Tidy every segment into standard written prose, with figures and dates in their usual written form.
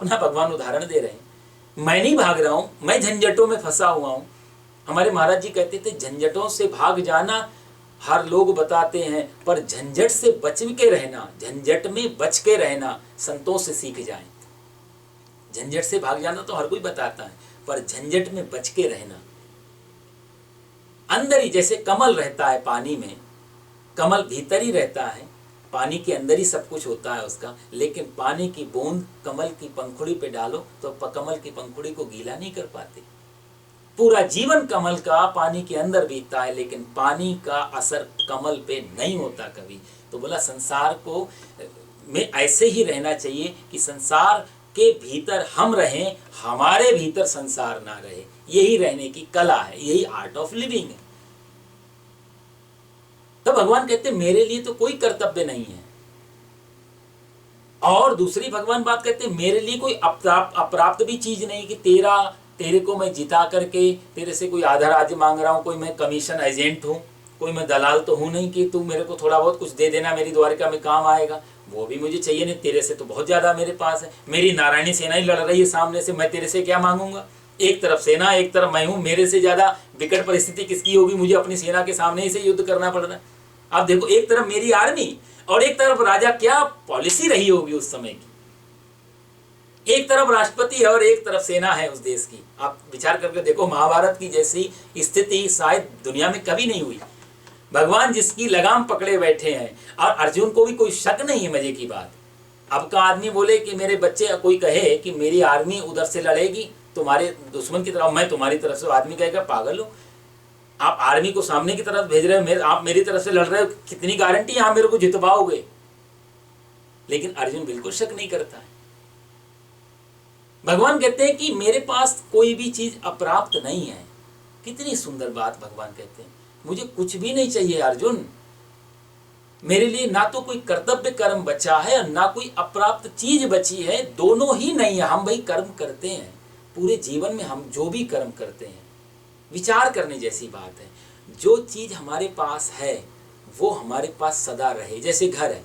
अपना भगवान उदाहरण दे रहे हैं। मैं नहीं भाग रहा हूं, मैं झंझटों में फंसा हुआ हूं। हमारे महाराज जी कहते थे झंझटों से भाग जाना हर लोग बताते हैं, पर झंझट से बच के रहना, झंझट में बच के रहना संतों से सीख जाएं। झंझट से भाग जाना तो हर कोई बताता है, पर झंझट में बच के रहना। अंदर ही जैसे कमल रहता है पानी में, कमल भीतर ही रहता है, पानी के अंदर ही सब कुछ होता है उसका, लेकिन पानी की बूंद कमल की पंखुड़ी पे डालो तो कमल की पंखुड़ी को गीला नहीं कर पाते। पूरा जीवन कमल का पानी के अंदर बीतता है, लेकिन पानी का असर कमल पे नहीं होता कभी। तो बोला संसार को में ऐसे ही रहना चाहिए कि संसार के भीतर हम रहें, हमारे भीतर संसार ना रहे। यही रहने की कला है, यही आर्ट ऑफ लिविंग है। तो भगवान कहते मेरे लिए तो कोई कर्तव्य नहीं है। और दूसरी भगवान बात कहते मेरे लिए कोई अप्राप्त भी चीज नहीं कि तेरे को मैं जिता करके तेरे से कोई आधा राज्य मांग रहा हूं, कोई मैं कमीशन एजेंट हूं, कोई मैं दलाल तो हूं नहीं कि तू मेरे को थोड़ा बहुत कुछ दे देना, मेरी द्वारिका में काम आएगा। वो भी मुझे चाहिए नहीं, तेरे से तो बहुत ज्यादा मेरे पास है। मेरी नारायणी सेना ही लड़ रही है सामने से, मैं तेरे से क्या मांगूंगा। एक तरफ सेना, एक तरफ मैं हूं, मेरे से ज्यादा विकट परिस्थिति किसकी होगी, मुझे अपनी सेना के सामने ही से युद्ध करना पड़ रहा है। आप देखो, एक तरफ मेरी आर्मी और एक तरफ राजा, क्या पॉलिसी रही होगी उस समय की। एक तरफ राष्ट्रपति है और एक तरफ सेना है उस देश की। आप विचार करके देखो, महाभारत की जैसी स्थिति शायद दुनिया में कभी नहीं हुई। भगवान जिसकी लगाम पकड़े बैठे हैं, और अर्जुन को भी कोई शक नहीं है। मजे की बात, अब का आदमी बोले कि मेरे बच्चे, कोई कहे कि मेरी आर्मी उधर से लड़ेगी तुम्हारे दुश्मन की तरफ, मैं तुम्हारी तरफ से, आदमी कहेगा पागल हो, आप आर्मी को सामने की तरफ भेज रहे हो, आप मेरी तरफ से लड़ रहे हो, कितनी गारंटी आप मेरे को जितवाओगे। लेकिन अर्जुन बिल्कुल शक नहीं करता है। भगवान कहते हैं कि मेरे पास कोई भी चीज अप्राप्त नहीं है। कितनी सुंदर बात भगवान कहते हैं, मुझे कुछ भी नहीं चाहिए अर्जुन। मेरे लिए ना तो कोई कर्तव्य कर्म बचा है और ना कोई अप्राप्त चीज बची है, दोनों ही नहीं है। हम भाई कर्म करते हैं पूरे जीवन में, हम जो भी कर्म करते हैं, विचार करने जैसी बात है। जो चीज हमारे पास है वो हमारे पास सदा रहे। जैसे घर है,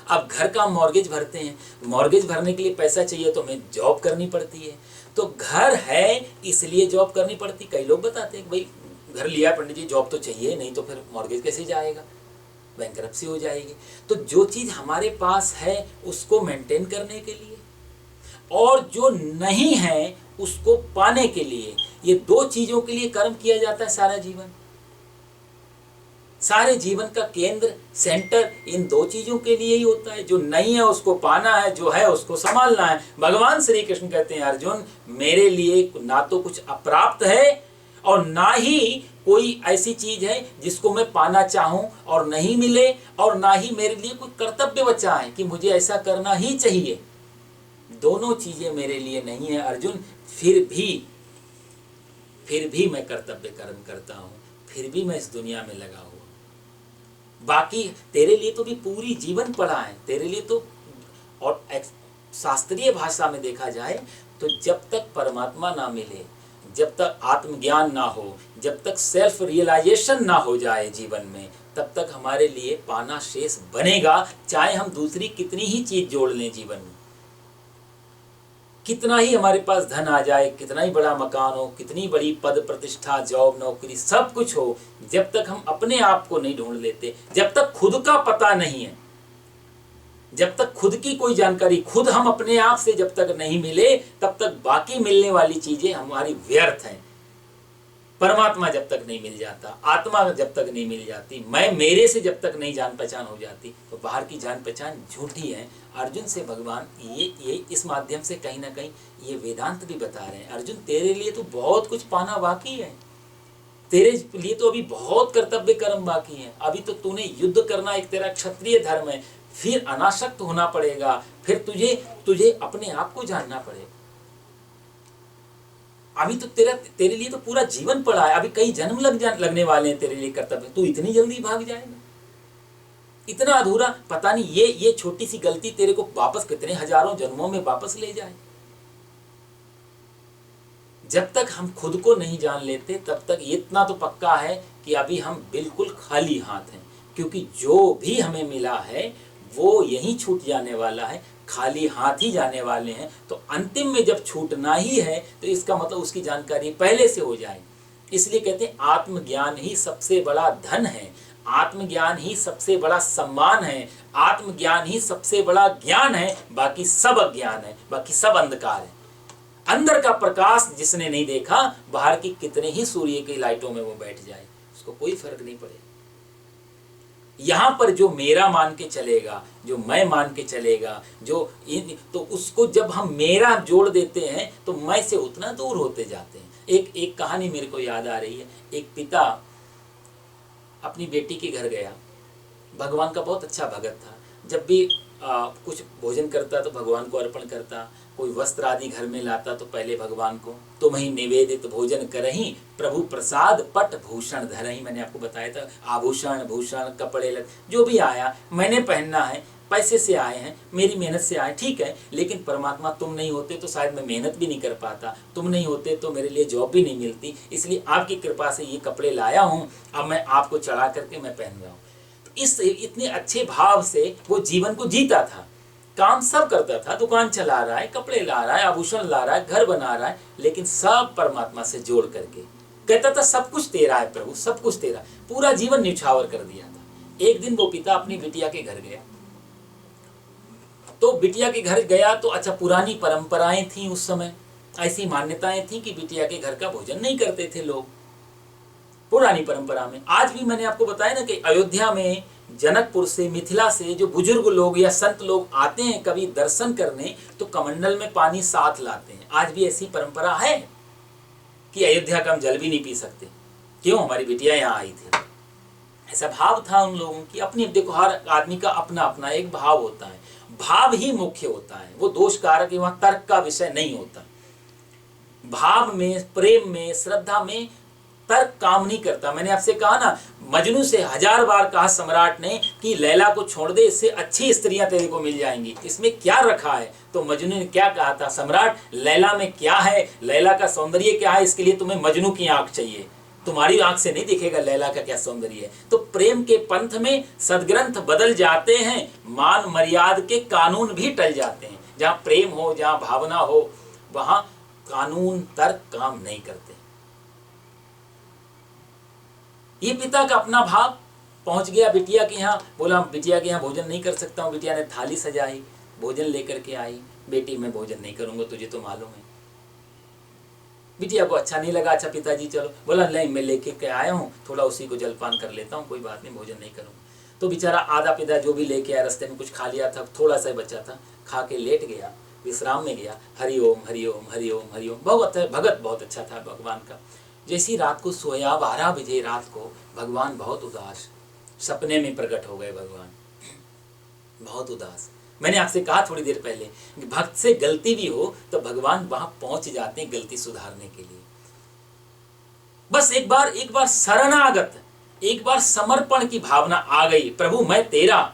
अब घर का मॉर्गेज भरते हैं, मॉर्गेज भरने के लिए पैसा चाहिए तो हमें जॉब करनी पड़ती है। तो घर है इसलिए जॉब करनी पड़ती। कई लोग बताते हैं भाई घर लिया पंडित जी, जॉब तो चाहिए, नहीं तो फिर मॉर्गेज कैसे जाएगा, बैंकरप्सी हो जाएगी। तो जो चीज हमारे पास है उसको मेंटेन करने के लिए, और जो नहीं है उसको पाने के लिए, ये दो चीजों के लिए कर्म किया जाता है सारा जीवन। सारे जीवन का केंद्र, सेंटर इन दो चीजों के लिए ही होता है। जो नहीं है उसको पाना है, जो है उसको संभालना है। भगवान श्री कृष्ण कहते हैं अर्जुन, मेरे लिए ना तो कुछ अप्राप्त है और ना ही कोई ऐसी चीज है जिसको मैं पाना चाहूं और नहीं मिले, और ना ही मेरे लिए कोई कर्तव्य बचा है कि मुझे ऐसा करना ही चाहिए। दोनों चीजें मेरे लिए नहीं है अर्जुन। फिर भी मैं कर्तव्य कर्म करता हूं, फिर भी मैं इस दुनिया में लगा हुआ। बाकी तेरे लिए तो भी पूरी जीवन पड़ा है, तेरे लिए तो। और शास्त्रीय भाषा में देखा जाए तो जब तक परमात्मा ना मिले, जब तक आत्मज्ञान ना हो, जब तक सेल्फ रियलाइजेशन ना हो जाए जीवन में, तब तक हमारे लिए पाना शेष बनेगा। चाहे हम दूसरी कितनी ही चीज जोड़ लें जीवन में, कितना ही हमारे पास धन आ जाए, कितना ही बड़ा मकान हो, कितनी बड़ी पद प्रतिष्ठा, जॉब, नौकरी, सब कुछ हो, जब तक हम अपने आप को नहीं ढूंढ लेते, जब तक खुद का पता नहीं है, जब तक खुद की कोई जानकारी, खुद हम अपने आप से जब तक नहीं मिले, तब तक बाकी मिलने वाली चीजें हमारी व्यर्थ हैं। परमात्मा जब तक नहीं मिल जाता, आत्मा जब तक नहीं मिल जाती, मैं मेरे से जब तक नहीं जान पहचान हो जाती, तो बाहर की जान पहचान झूठी है। अर्जुन से भगवान ये इस माध्यम से कहीं ना कहीं ये वेदांत भी बता रहे हैं, अर्जुन तेरे लिए तो बहुत कुछ पाना बाकी है, तेरे लिए तो अभी बहुत कर्तव्य कर्म बाकी है। अभी तो तूने युद्ध करना एक तेरा क्षत्रिय धर्म है, फिर अनासक्त होना पड़ेगा, फिर तुझे अपने आप को जानना पड़ेगा। अभी तो तेरे लिए तो पूरा जीवन पड़ा है, अभी कई जन्म लगने वाले हैं तेरे लिए कर्तव्य। तू इतनी जल्दी भाग जाएगा, इतना अधूरा। पता नहीं ये छोटी सी गलती तेरे को वापस कितने हजारों जन्मों में वापस ले जाए। जब तक हम खुद को नहीं जान लेते, तब तक इतना तो पक्का है कि अभी हम बिल्कुल खाली हाथ हैं, क्योंकि जो भी हमें मिला है वो यहीं छूट जाने वाला है। खाली हाथ ही जाने वाले हैं, तो अंतिम में जब छूटना ही है तो इसका मतलब उसकी जानकारी पहले से हो जाए। इसलिए कहते हैं आत्मज्ञान ही सबसे बड़ा धन है, आत्मज्ञान ही सबसे बड़ा सम्मान है, आत्मज्ञान ही सबसे बड़ा ज्ञान है, बाकी सब अज्ञान है, बाकी सब अंधकार है। अंदर का प्रकाश जिसने नहीं देखा, बाहर की कितने ही सूर्य की लाइटों में वो बैठ जाए, उसको कोई फर्क नहीं पड़ेगा। यहां पर जो मेरा मान के चलेगा, जो मैं मान के चलेगा, जो तो उसको जब हम मेरा जोड़ देते हैं तो मैं से उतना दूर होते जाते हैं। एक कहानी मेरे को याद आ रही है। एक पिता अपनी बेटी के घर गया, भगवान का बहुत अच्छा भगत था। जब भी कुछ भोजन करता तो भगवान को अर्पण करता, कोई वस्त्र आदि घर में लाता तो पहले भगवान को, तुम ही निवेदित भोजन करही, प्रभु प्रसाद पट भूषण धरही। मैंने आपको बताया था, आभूषण भूषण कपड़े जो भी आया मैंने पहनना है, पैसे से आए हैं, मेरी मेहनत से आए, ठीक है, लेकिन परमात्मा तुम नहीं होते तो शायद मैं मेहनत भी नहीं कर पाता, तुम नहीं होते तो मेरे लिए जॉब भी नहीं मिलती, इसलिए आपकी कृपा से ये कपड़े लाया हूँ, अब मैं आपको चढ़ा करके मैं पहन रहा हूँ। तो इस इतने अच्छे भाव से वो जीवन को जीता था, काम सब करता था, दुकान चला रहा है, कपड़े ला रहा है, आभूषण ला रहा है, घर बना रहा है, लेकिन सब परमात्मा से जोड़ करके कहता था सब कुछ तेरा है प्रभु, सब कुछ तेरा। पूरा जीवन न्यौछावर कर दिया था। एक दिन वो पिता अपनी बिटिया के घर गया, तो बिटिया के घर गया तो अच्छा, पुरानी परंपराएं थी उस समय, ऐसी मान्यताएं थी कि बिटिया के घर का भोजन नहीं करते थे लोग, पुरानी परंपरा में। आज भी मैंने आपको बताया ना कि अयोध्या में जनकपुर से, मिथिला से जो बुजुर्ग लोग या संत लोग आते हैं कभी दर्शन करने, तो कमंडल में पानी साथ लाते हैं। आज भी ऐसी परंपरा है कि अयोध्या का हम जल भी नहीं पी सकते, क्यों, हमारी बिटिया यहाँ आई थी। ऐसा भाव था उन लोगों की। अपनी, देखो हर आदमी का अपना अपना एक भाव होता है, भाव ही मुख्य होता है, वो दोष कारक वहां तर्क का विषय नहीं होता। भाव में, प्रेम में, श्रद्धा में तर्क काम नहीं करता। मैंने आपसे कहा ना, मजनू से 1000 बार कहा सम्राट ने कि लैला को छोड़ दे, इससे अच्छी स्त्रियां तेरे को मिल जाएंगी, इसमें क्या रखा है। तो मजनू ने क्या कहा था, सम्राट लैला में क्या है, लैला का सौंदर्य क्या है, इसके लिए तुम्हें मजनू की आंख चाहिए, तुम्हारी आंख से नहीं दिखेगा लैला का क्या सौंदर्य है। तो प्रेम के पंथ में सदग्रंथ बदल जाते हैं, मान मर्याद के कानून भी टल जाते हैं। जहां प्रेम हो, जहां भावना हो, वहां कानून तर्क काम नहीं करते। ये पिता का अपना भाव पहुंच गया बिटिया के यहाँ, बोला बिटिया के यहाँ भोजन नहीं कर सकता हूँ। बिटिया ने थाली सजाई, भोजन लेकर के आई, बेटी मैं भोजन नहीं करूंगा, तुझे तो मालूम है। बिटिया को अच्छा नहीं लगा, अच्छा पिताजी चलो, बोला नहीं मैं लेके के आया हूँ, थोड़ा उसी को जलपान कर लेता हूँ, कोई बात नहीं, भोजन नहीं करूँगा। तो बेचारा आधा पिता जो भी लेके आया, रास्ते में कुछ खा लिया था, थोड़ा सा बचा था, खा के लेट गया, विश्राम में गया। हरिओम हरिओम हरिओम हरिओम, बहुत भगत बहुत अच्छा था भगवान का। जैसी रात को सोया, 12 बजे रात को, भगवान बहुत उदास, सपने में प्रकट हो गए भगवान, बहुत उदास। मैंने आपसे कहा थोड़ी देर पहले, भक्त से गलती भी हो तो भगवान वहां पहुंच जाते हैं गलती सुधारने के लिए। बस एक बार शरणागत, एक बार समर्पण की भावना आ गई, प्रभु मैं तेरा।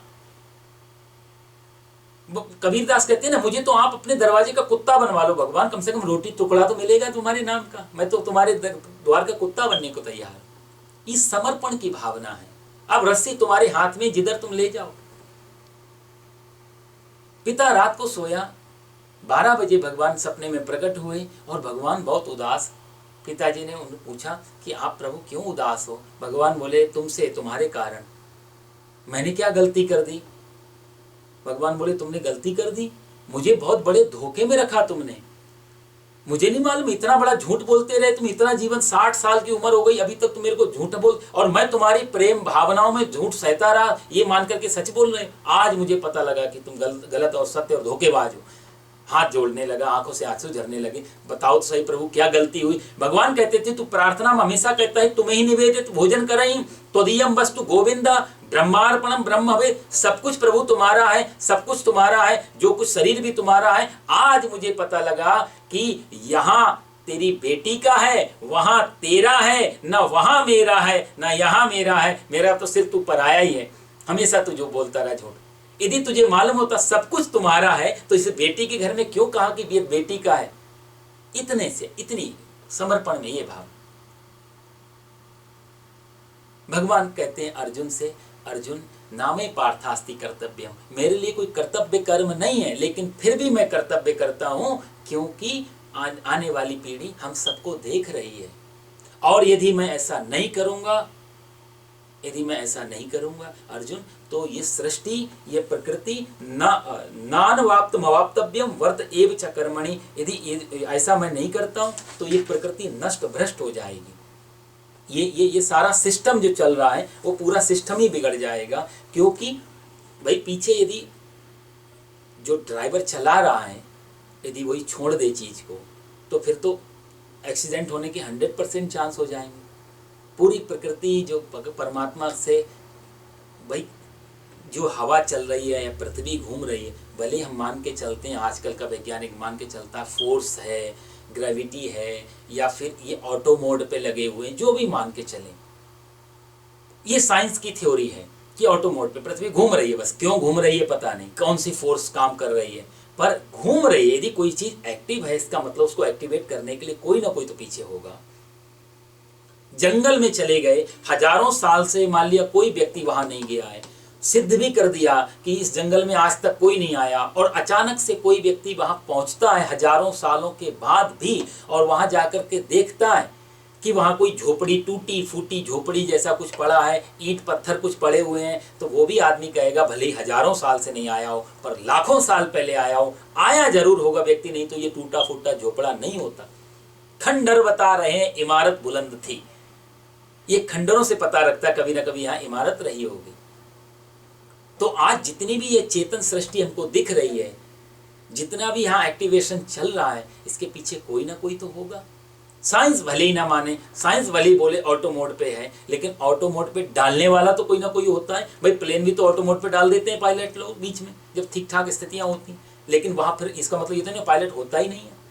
कबीरदास कहते हैं ना, मुझे तो आप अपने दरवाजे का कुत्ता बनवा लो भगवान, कम से कम रोटी टुकड़ा तो मिलेगा तुम्हारे नाम का, मैं तो तुम्हारे द्वार का कुत्ता बनने को तैयार हूं। इस समर्पण की भावना है। अब रस्सी तुम्हारे हाथ में, जिधर तुम ले जाओ। पिता रात को सोया, 12 बजे भगवान सपने में प्रकट हुए और भगवान बहुत उदास। पिताजी ने उन्हें पूछा कि आप प्रभु क्यों उदास हो। भगवान बोले तुमसे, तुम्हारे कारण। मैंने क्या गलती कर दी। भगवान बोले तुमने गलती कर दी, मुझे बहुत बड़े धोखे में रखा तुमने, मुझे नहीं मालूम, इतना बड़ा झूठ बोलते रहे तुम, इतना जीवन, 60 साल की उम्र हो गई, अभी तक तुम मेरे को झूठ बोल, और मैं तुम्हारी प्रेम भावनाओं में झूठ सहता रहा, ये मान करके सच बोल रहे। आज मुझे पता लगा कि तुम गलत और सत्य और धोखेबाज हो। हाथ जोड़ने लगा, आंखों से आंसू झरने लगे। बताओ तो सही प्रभु क्या गलती हुई। भगवान कहते थे तू प्रार्थना में हमेशा कहता है तुम्हें ही निवेदित भोजन करई, त्वदीयम वस्तु गोविंदा ब्रह्मार्पणम ब्रह्म हवे। सब कुछ प्रभु तुम्हारा है, सब कुछ तुम्हारा है, जो कुछ शरीर भी तुम्हारा है। आज मुझे पता लगा कि यहाँ तेरी बेटी का है, वहां तेरा है, ना वहां मेरा है, ना यहाँ मेरा है। मेरा तो सिर्फ तू पराया ही है, हमेशा तू जो बोलता रहा झूठ। यदि तुझे मालूम होता सब कुछ तुम्हारा है तो इस बेटी के घर में क्यों कहा कि ये बेटी का है। इतने से, इतनी समर्पण में ये भाव। भगवान कहते हैं अर्जुन से, अर्जुन नामे पार्थास्ति कर्तव्यम, मेरे लिए कोई कर्तव्य कर्म नहीं है, लेकिन फिर भी मैं कर्तव्य करता हूँ क्योंकि आने वाली पीढ़ी हम सबको देख रही है। और यदि मैं ऐसा नहीं करूँगा, अर्जुन, तो ये सृष्टि, ये प्रकृति नानवाप्त मवाप्तव्यम वर्त एव च कर्मणि, यदि ऐसा मैं नहीं करता हूँ तो ये प्रकृति नष्ट भ्रष्ट हो जाएगी। ये सारा सिस्टम जो चल रहा है वो पूरा सिस्टम ही बिगड़ जाएगा। क्योंकि भाई पीछे यदि जो ड्राइवर चला रहा है यदि वही छोड़ दे चीज़ को, तो फिर तो एक्सीडेंट होने के 100% चांस हो जाएंगे। पूरी प्रकृति जो परमात्मा से, भाई जो हवा चल रही है या पृथ्वी घूम रही है, भले हम मान के चलते हैं, आजकल का वैज्ञानिक मान के चलता है फोर्स है, ग्रेविटी है, या फिर ये ऑटो मोड पे लगे हुए हैं, जो भी मान के चलें, ये साइंस की थ्योरी है कि ऑटो मोड पे पृथ्वी घूम रही है। बस क्यों घूम रही है पता नहीं, कौन सी फोर्स काम कर रही है, पर घूम रही है। यदि कोई चीज एक्टिव है, इसका मतलब उसको एक्टिवेट करने के लिए कोई ना कोई तो पीछे होगा। जंगल में चले गए, हजारों साल से मान लिया कोई व्यक्ति वहां नहीं गया है, सिद्ध भी कर दिया कि इस जंगल में आज तक कोई नहीं आया, और अचानक से कोई व्यक्ति वहां पहुंचता है हजारों सालों के बाद भी, और वहां जाकर के देखता है कि वहां कोई झोपड़ी, टूटी फूटी झोपड़ी जैसा कुछ पड़ा है, ईंट पत्थर कुछ पड़े हुए हैं, तो वो भी आदमी कहेगा भले ही हजारों साल से नहीं आया हो, पर लाखों साल पहले आया हो, आया जरूर होगा व्यक्ति, नहीं तो ये टूटा फूटा झोपड़ा नहीं होता। खंडर बता रहे हैं इमारत बुलंद थी, ये खंडरों से पता रखता है कभी ना कभी यहाँ इमारत रही होगी। तो आज जितनी भी ये चेतन सृष्टि हमको दिख रही है, जितना भी यहाँ एक्टिवेशन चल रहा है, इसके पीछे कोई ना कोई तो होगा। साइंस भले ही ना माने, साइंस भले ही बोले ऑटो मोड पे है, लेकिन ऑटो मोड पे डालने वाला तो कोई ना कोई होता है। भाई प्लेन भी तो ऑटो मोड पे डाल देते हैं पायलट लोग बीच में, जब ठीक ठाक स्थितियां होती हैं, लेकिन वहां फिर इसका मतलब ये तो नहीं पायलट होता ही नहीं है।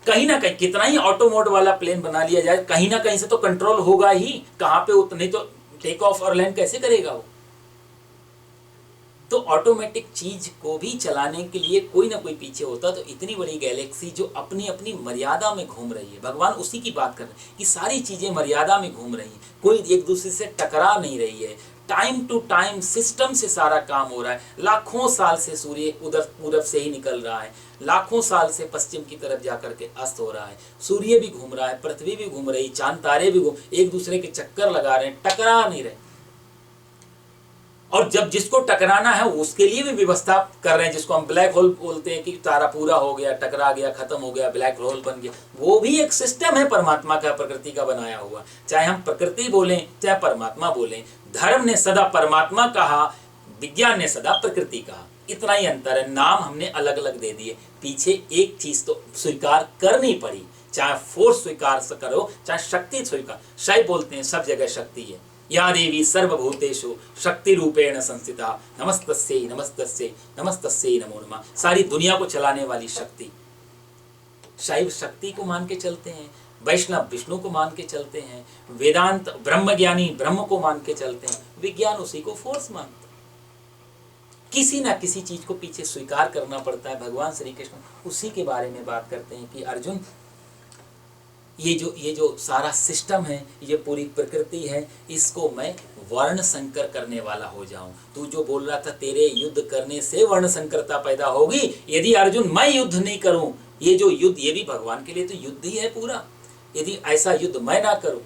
कहीं ना कहीं कितना ही ऑटो मोड वाला प्लेन बना लिया जाए, कहीं ना कहीं से तो कंट्रोल होगा ही, कहाँ पे उतने तो टेक ऑफ और लैंड कैसे करेगा वो। तो ऑटोमेटिक चीज को भी चलाने के लिए कोई ना कोई पीछे होता। तो इतनी बड़ी गैलेक्सी जो अपनी अपनी मर्यादा में घूम रही है, भगवान उसी की बात कर रहे हैं कि सारी चीजें मर्यादा में घूम रही हैं, कोई एक दूसरे से टकरा नहीं रही है। टाइम टू टाइम सिस्टम से सारा काम हो रहा है। लाखों साल से सूर्य उधर पूरब से ही निकल रहा है, लाखों साल से पश्चिम की तरफ जाकर के अस्त हो रहा है। सूर्य भी घूम रहा है, पृथ्वी भी घूम रही, चांद तारे भी घूम, एक दूसरे के चक्कर लगा रहे हैं, टकरा नहीं रहे। और जब जिसको टकराना है उसके लिए भी व्यवस्था कर रहे हैं, जिसको हम ब्लैक होल बोलते हैं कि तारा पूरा हो गया, टकरा गया, खत्म हो गया, ब्लैक होल बन गया। वो भी एक सिस्टम है परमात्मा का, प्रकृति का बनाया हुआ। चाहे हम प्रकृति बोलें चाहे परमात्मा बोलें, धर्म ने सदा परमात्मा कहा, विज्ञान ने सदा प्रकृति कहा, इतना ही अंतर है। नाम हमने अलग अलग दे दिए, पीछे एक चीज तो स्वीकार करनी पड़ी, चाहे फोर्स स्वीकार करो चाहे शक्ति स्वीकार। शायद बोलते हैं सब जगह शक्ति है, या देवी सर्वभूतेषु शक्ति रूपेण संस्थिता नमस्तस्यै नमस्तस्यै नमस्तस्यै नमो नमः। सारी दुनिया को चलाने वाली शक्ति। शैव शक्ति को मान के चलते हैं, वैष्णव विष्णु को मान के चलते हैं, वेदांत ब्रह्मज्ञानी ब्रह्म को मान के चलते हैं, विज्ञान उसी को फोर्स मानता है। किसी ना किसी चीज को पीछे स्वीकार करना पड़ता है। भगवान श्री कृष्ण उसी के बारे में बात करते हैं कि अर्जुन, ये जो सारा सिस्टम है, ये पूरी प्रकृति है, इसको मैं वर्ण संकर करने वाला हो जाऊं। तू जो बोल रहा था तेरे युद्ध करने से वर्ण संकरता पैदा होगी, यदि अर्जुन मैं युद्ध नहीं करूं, ये जो युद्ध, ये भी भगवान के लिए तो युद्ध ही है पूरा। यदि ऐसा युद्ध मैं ना करूं,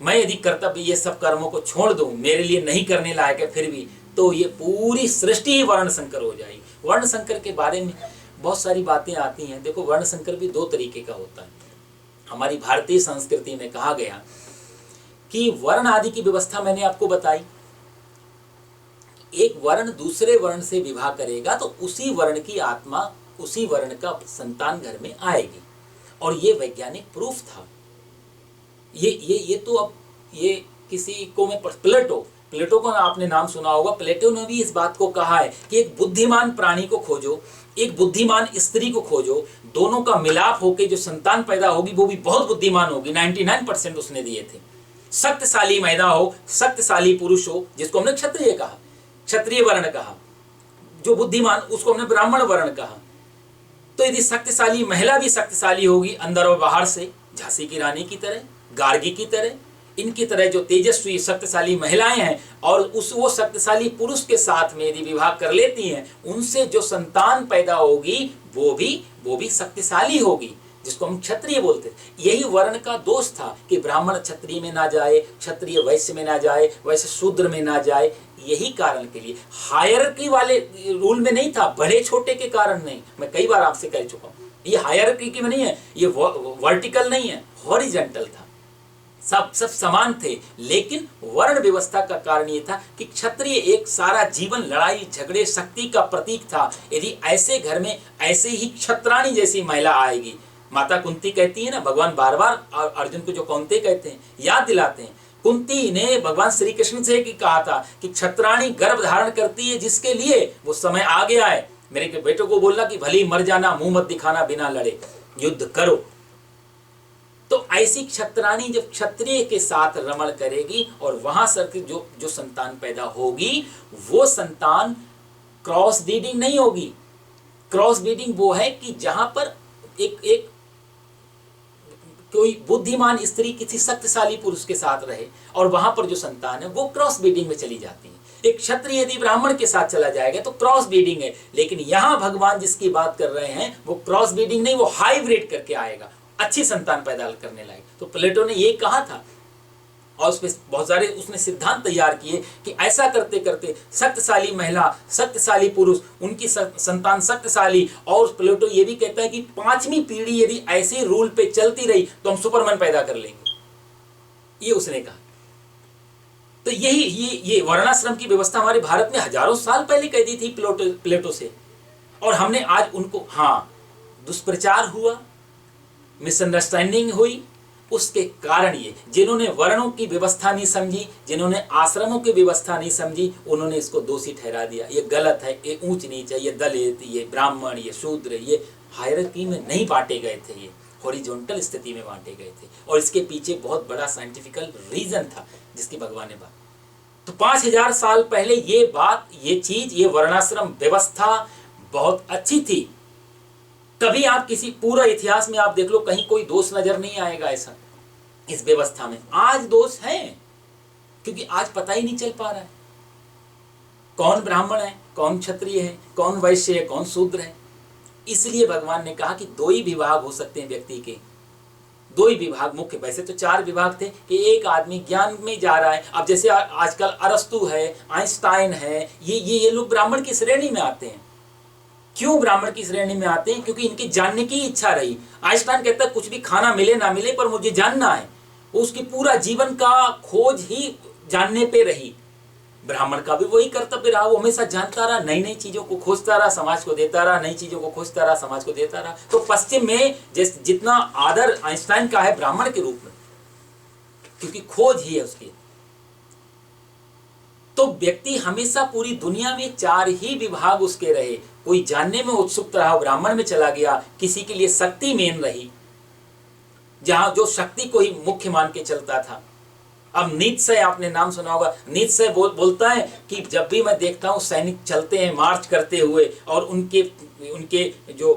मैं यदि कर्तव्य ये सब कर्मों को छोड़ दूं, मेरे लिए नहीं करने लायक है फिर भी, तो ये पूरी सृष्टि ही वर्ण संकर हो जाएगी। वर्ण संकर के बारे में बहुत सारी बातें आती हैं। देखो, वर्ण संकर भी दो तरीके का होता है। हमारी भारतीय संस्कृति में कहा गया कि वर्ण आदि की व्यवस्था मैंने आपको बताई, एक वर्ण दूसरे वर्ण से विवाह करेगा तो उसी वर्ण की आत्मा, उसी वर्ण का संतान घर में आएगी, और ये वैज्ञानिक प्रूफ था। ये तो अब ये किसी को मैं प्लेटो को आपने नाम सुना होगा। प्लेटो ने भी इस बात को कहा है कि एक बुद्धिमान प्राणी को खोजो, एक बुद्धिमान स्त्री को खोजो, दोनों का मिलाप होकर जो संतान पैदा होगी वो भी बहुत बुद्धिमान होगी। 99% उसने दिए थे। शक्तिशाली महिला हो, शक्तिशाली पुरुष हो, जिसको हमने क्षत्रिय कहा, क्षत्रिय वर्ण कहा, जो बुद्धिमान उसको हमने ब्राह्मण वर्ण कहा। तो यदि शक्तिशाली महिला भी शक्तिशाली होगी अंदर और बाहर से, झांसी की रानी की तरह, गार्गी की तरह, इनकी तरह जो तेजस्वी शक्तिशाली महिलाएं हैं और वो शक्तिशाली पुरुष के साथ में यदि विवाह कर लेती हैं, उनसे जो संतान पैदा होगी वो भी शक्तिशाली होगी, जिसको हम क्षत्रिय बोलते हैं। यही वर्ण का दोष था कि ब्राह्मण क्षत्रिय में ना जाए, क्षत्रिय वैश्य में ना जाए, वैश्य शूद्र में ना जाए। यही कारण के लिए हायरार्की वाले रूल में नहीं था, बड़े छोटे के कारण नहीं। मैं कई बार आपसे कह चुका हूं, ये हायरार्की में नहीं है, ये वर्टिकल नहीं है, हॉरिजॉन्टल था। सब समान थे, लेकिन वर्ण व्यवस्था का कारण ये था कि क्षत्रिय एक सारा जीवन लड़ाई झगड़े शक्ति का प्रतीक था। यदि ऐसे घर में ऐसे ही क्षत्राणी जैसी महिला आएगी, माता कुंती कहती है ना, भगवान बार बार अर्जुन को जो कौंते कहते हैं याद दिलाते हैं। कुंती ने भगवान श्री कृष्ण से कहा था कि क्षत्राणी गर्भ धारण करती है जिसके लिए वो समय आ गया है। मेरे बेटों को बोलना कि भली मर जाना, मुंह मत दिखाना, बिना लड़े युद्ध करो। तो ऐसी क्षत्राणी जब क्षत्रिय के साथ रमण करेगी और वहां से जो संतान पैदा होगी, वो संतान क्रॉस ब्रीडिंग नहीं होगी। क्रॉस ब्रीडिंग वो है कि जहां पर एक कोई बुद्धिमान स्त्री किसी शक्तिशाली पुरुष के साथ रहे और वहां पर जो संतान है वो क्रॉस ब्रीडिंग में चली जाती है। एक क्षत्रिय यदि ब्राह्मण के साथ चला जाएगा तो क्रॉस ब्रीडिंग है, लेकिन यहां भगवान जिसकी बात कर रहे हैं वो क्रॉस ब्रीडिंग नहीं, वो हाइब्रिड करके आएगा, अच्छी संतान पैदा करने लायक। तो प्लेटो ने ये कहा था और उसमें बहुत सारे उसने सिद्धांत तैयार किए कि ऐसा करते करते शक्तिशाली महिला, शक्तिशाली पुरुष, उनकी संतान शक्तिशाली। और प्लेटो ये भी कहता है कि 5वीं पीढ़ी यदि ऐसे रूल पे चलती रही तो हम सुपरमैन पैदा कर लेंगे, ये उसने कहा। तो ये वर्णाश्रम की व्यवस्था हमारे भारत में हजारों साल पहले कह दी थी प्लेटो से, और हमने आज उनको, हाँ, दुष्प्रचार हुआ, मिसअंडरस्टैंडिंग हुई। उसके कारण ये, जिन्होंने वर्णों की व्यवस्था नहीं समझी, जिन्होंने आश्रमों की व्यवस्था नहीं समझी, उन्होंने इसको दोषी ठहरा दिया। ये गलत है, ये ऊंच नीच है, ये दलित, ये ब्राह्मण, ये शूद्र, ये हायरार्की में नहीं बांटे गए थे, ये हॉरिजॉन्टल स्थिति में बांटे गए थे। और इसके पीछे बहुत बड़ा साइंटिफिकल रीजन था जिसकी भगवान ने बात। तो 5000 साल पहले ये बात, ये चीज, ये वर्णाश्रम व्यवस्था बहुत अच्छी थी। कभी आप किसी पूरा इतिहास में आप देख लो, कहीं कोई दोष नजर नहीं आएगा ऐसा इस व्यवस्था में। आज दोष है, क्योंकि आज पता ही नहीं चल पा रहा है कौन ब्राह्मण है, कौन क्षत्रिय है, कौन वैश्य है, कौन शूद्र है। इसलिए भगवान ने कहा कि 2 ही विभाग हो सकते हैं व्यक्ति के, 2 ही विभाग मुख्य। वैसे तो 4 विभाग थे कि एक आदमी ज्ञान में जा रहा है। अब जैसे आजकल अरस्तु है, आइंस्टाइन है, ये लोग ब्राह्मण की श्रेणी में आते हैं। क्यों ब्राह्मण की श्रेणी में आते हैं? क्योंकि इनकी जानने की इच्छा रही। आइंस्टाइन कहता है कुछ भी खाना मिले ना मिले पर मुझे जानना है, उसकी पूरा जीवन का खोज ही जानने पे रही। ब्राह्मण का भी वही कर्तव्य रहा, वो हमेशा जानता रहा, नई नई चीजों को खोजता रहा, समाज को देता रहा, नई चीजों को खोजता रहा, समाज को देता रहा। तो पश्चिम में जितना आदर आइंस्टाइन का है ब्राह्मण के रूप में, क्योंकि खोज ही है उसकी। तो व्यक्ति हमेशा पूरी दुनिया में 4 ही विभाग उसके रहे। कोई जानने में उत्सुक रहा, ब्राह्मण में चला गया। किसी के लिए शक्ति मेन रही, जहां जो शक्ति को ही मुख्य मान के चलता था। अब नीत्शे, आपने नाम सुना होगा, नीत्शे बोलता है कि जब भी मैं देखता हूं सैनिक चलते हैं मार्च करते हुए और उनके जो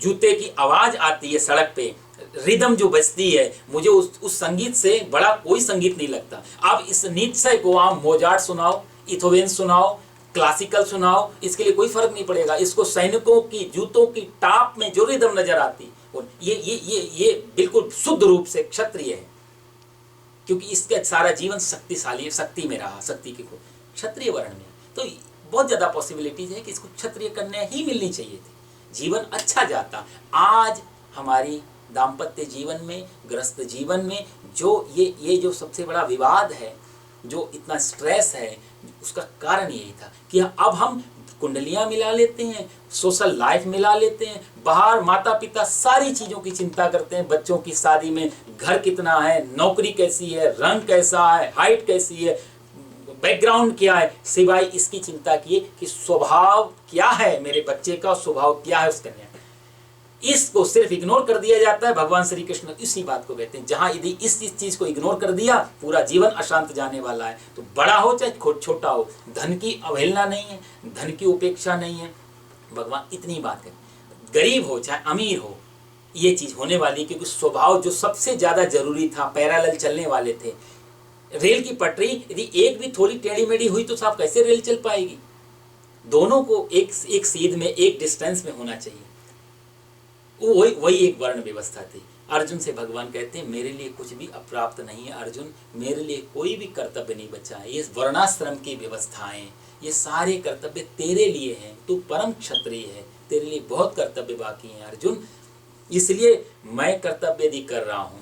जूते की आवाज आती है सड़क पे, रिदम जो बजती है, मुझे उस संगीत से बड़ा कोई संगीत नहीं लगता। अब इस नीत्शे को आप मोजार्ट सुनाओ, इथोवेन सुनाओ, क्लासिकल सुनाओ, इसके लिए कोई फर्क नहीं पड़ेगा। इसको सैनिकों की जूतों की टाप में जो रिदम नजर आती, ये बिल्कुल शुद्ध रूप से क्षत्रिय है, क्योंकि इसका सारा जीवन शक्तिशाली, शक्ति में रहा, शक्ति के को क्षत्रिय वर्ण में। तो बहुत ज्यादा पॉसिबिलिटीज है कि इसको क्षत्रिय कन्या ही मिलनी चाहिए थी, जीवन अच्छा जाता। आज हमारी दाम्पत्य जीवन में, गृहस्थ जीवन में जो ये जो सबसे बड़ा विवाद है, जो इतना स्ट्रेस है, उसका कारण यही था कि अब हम कुंडलियां मिला लेते हैं, सोशल लाइफ मिला लेते हैं, बाहर माता पिता सारी चीजों की चिंता करते हैं, बच्चों की शादी में घर कितना है, नौकरी कैसी है, रंग कैसा है, हाइट कैसी है, बैकग्राउंड क्या है, सिवाय इसकी चिंता किए कि स्वभाव क्या है मेरे बच्चे का, स्वभाव क्या है उस कन्या का। इसको सिर्फ इग्नोर कर दिया जाता है। भगवान श्री कृष्ण इसी बात को कहते हैं, जहां यदि इस चीज को इग्नोर कर दिया, पूरा जीवन अशांत जाने वाला है। तो बड़ा हो चाहे छोटा हो, धन की अवहेलना नहीं है, धन की उपेक्षा नहीं है। भगवान इतनी बात करें, गरीब हो चाहे अमीर हो, ये चीज होने वाली, क्योंकि स्वभाव जो सबसे ज्यादा जरूरी था, पैरेलल चलने वाले थे, रेल की पटरी यदि एक भी थोड़ी टेढ़ी मेढ़ी हुई तो साहब कैसे रेल चल पाएगी? दोनों को एक सीध में, एक डिस्टेंस में होना चाहिए। वही वही एक वर्ण व्यवस्था थी। अर्जुन से भगवान कहते हैं मेरे लिए कुछ भी अप्राप्त नहीं है अर्जुन, मेरे लिए कोई भी कर्तव्य नहीं बचा है। ये वर्णाश्रम की व्यवस्थाएं, ये सारे कर्तव्य तेरे लिए हैं, तू परम क्षत्रिय है, तेरे लिए बहुत कर्तव्य बाकी हैं अर्जुन। इसलिए मैं कर्तव्य यदि कर रहा हूँ,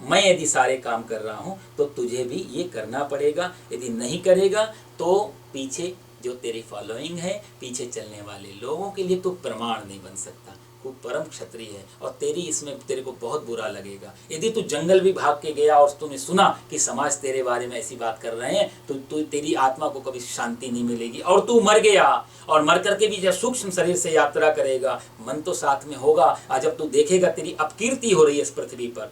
मैं यदि सारे काम कर रहा हूँ तो तुझे भी ये करना पड़ेगा। यदि नहीं करेगा तो पीछे जो तेरी फॉलोइंग है, पीछे चलने वाले लोगों के लिए तो प्रमाण नहीं बन सकता। वो परम क्षत्रिय है और तेरी इसमें तेरे को बहुत बुरा लगेगा। यदि तू जंगल भी भाग के गया और तूने सुना कि समाज तेरे बारे में ऐसी बात कर रहे हैं तो तेरी आत्मा को कभी शांति नहीं मिलेगी। और तू मर गया और मर करके भी जब सूक्ष्म शरीर से यात्रा करेगा, मन तो साथ में होगा। आज जब तू देखेगा तेरी अपकीर्ति हो रही है इस पृथ्वी पर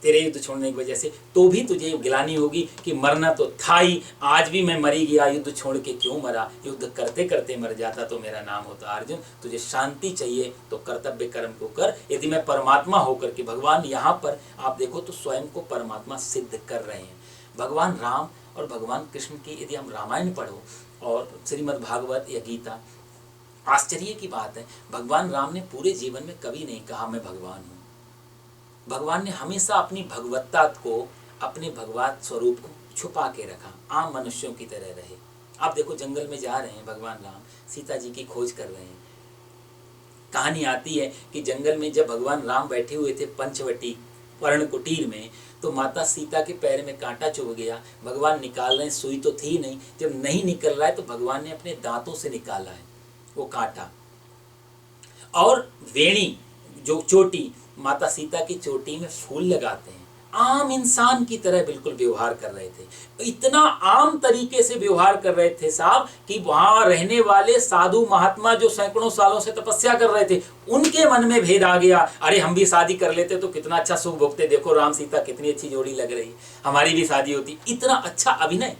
तेरे युद्ध छोड़ने की वजह से, तो भी तुझे गिलानी होगी कि मरना तो था ही, आज भी मैं मरी गया, युद्ध छोड़ के क्यों मरा, युद्ध करते करते मर जाता तो मेरा नाम होता अर्जुन। तुझे शांति चाहिए तो कर्तव्य कर्म को कर। यदि मैं परमात्मा होकर के, भगवान यहाँ पर आप देखो तो स्वयं को परमात्मा सिद्ध कर रहे हैं। भगवान राम और भगवान कृष्ण की यदि हम रामायण पढ़ो और श्रीमद् भागवत या गीता, आश्चर्य की बात है भगवान राम ने पूरे जीवन में कभी नहीं कहा मैं भगवान हूँ। भगवान ने हमेशा अपनी भगवत्ता को, अपने भगवत स्वरूप को छुपा के रखा, आम मनुष्यों की तरह रहे। आप देखो जंगल में जा रहे हैं भगवान राम, सीता जी की खोज कर रहे हैं। कहानी आती है कि जंगल में जब भगवान राम बैठे हुए थे पंचवटी पर्ण कुटीर में, तो माता सीता के पैर में कांटा चुभ गया। भगवान निकाल रहे हैं, सुई तो थी नहीं, जब नहीं निकल रहा है तो भगवान ने अपने दांतों से निकाला है वो कांटा। और वेणी जो चोटी, माता सीता की चोटी में फूल लगाते हैं, आम इंसान की तरह बिल्कुल व्यवहार कर रहे थे। इतना आम तरीके से व्यवहार कर रहे थे साहब कि वहां रहने वाले साधु महात्मा जो सैकड़ों सालों से तपस्या कर रहे थे, उनके मन में भेद आ गया। अरे हम भी शादी कर लेते तो कितना अच्छा सुख भोगते, देखो राम सीता कितनी अच्छी जोड़ी लग रही, हमारी भी शादी होती। इतना अच्छा अभिनय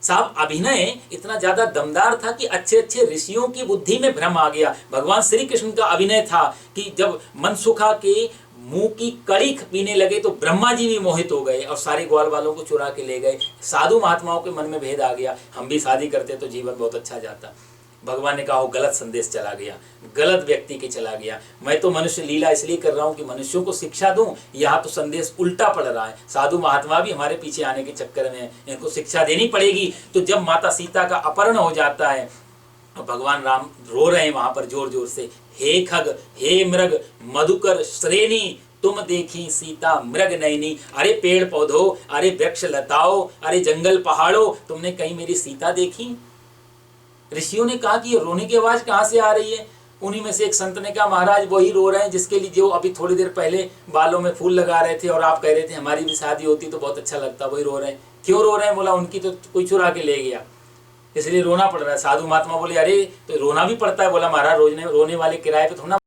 साहब, अभिनय इतना ज्यादा दमदार था कि अच्छे अच्छे ऋषियों की बुद्धि में भ्रम आ गया। भगवान श्री कृष्ण का अभिनय था कि जब मनसुखा के मुंह की कड़ी पीने लगे तो ब्रह्मा जी भी मोहित हो गए और सारे ग्वाल वालों को चुरा के ले गए। साधु महात्माओं के मन में भेद आ गया, हम भी शादी करते तो जीवन बहुत अच्छा जाता। भगवान ने कहा वो गलत संदेश चला गया, गलत व्यक्ति के चला गया। मैं तो मनुष्य लीला इसलिए कर रहा हूँ कि मनुष्यों को शिक्षा दूं, यहाँ तो संदेश उल्टा पड़ रहा है। साधु महात्मा भी हमारे पीछे आने के चक्कर में इनको शिक्षा देनी पड़ेगी। तो जब माता सीता का अपहरण हो जाता है, भगवान राम रो रहे हैं वहां पर जोर जोर से, हे खग हे मृग मधुकर श्रेणी तुम देखी सीता मृग नयनी। अरे पेड़ पौधों, अरे वृक्ष लताओं, अरे जंगल पहाड़ों, तुमने कहीं मेरी सीता देखी? ऋषियों ने कहा कि ये रोने की आवाज कहाँ से आ रही है? उन्हीं में से एक संत ने कहा महाराज वही रो रहे हैं जिसके लिए जो अभी थोड़ी देर पहले बालों में फूल लगा रहे थे और आप कह रहे थे हमारी भी शादी होती तो बहुत अच्छा लगता, वही रो रहे हैं। क्यों रो रहे हैं? बोला उनकी तो कोई चुरा के ले गया इसलिए रोना पड़ रहा है। साधु महात्मा बोले अरे तो रोना भी पड़ता है? बोला महाराज रोने वाले किराए पे थोड़ा